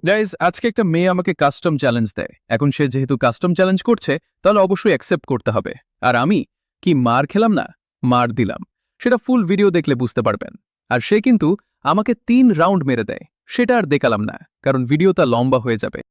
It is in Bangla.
গাইজ আজকে একটা মেয়ে আমাকে কাস্টম চ্যালেঞ্জ দেয়। এখন সে যেহেতু কাস্টম চ্যালেঞ্জ করছে তাহলে অবশ্যই অ্যাকসেপ্ট করতে হবে। আর আমি কি মার খেলাম না, মার দিলাম, সেটা ফুল ভিডিও দেখলে বুঝতে পারবেন। আর সে কিন্তু আমাকে 3 রাউন্ড মেরে দেয়, সেটা আর দেখালাম না কারণ ভিডিওটা লম্বা হয়ে যাবে।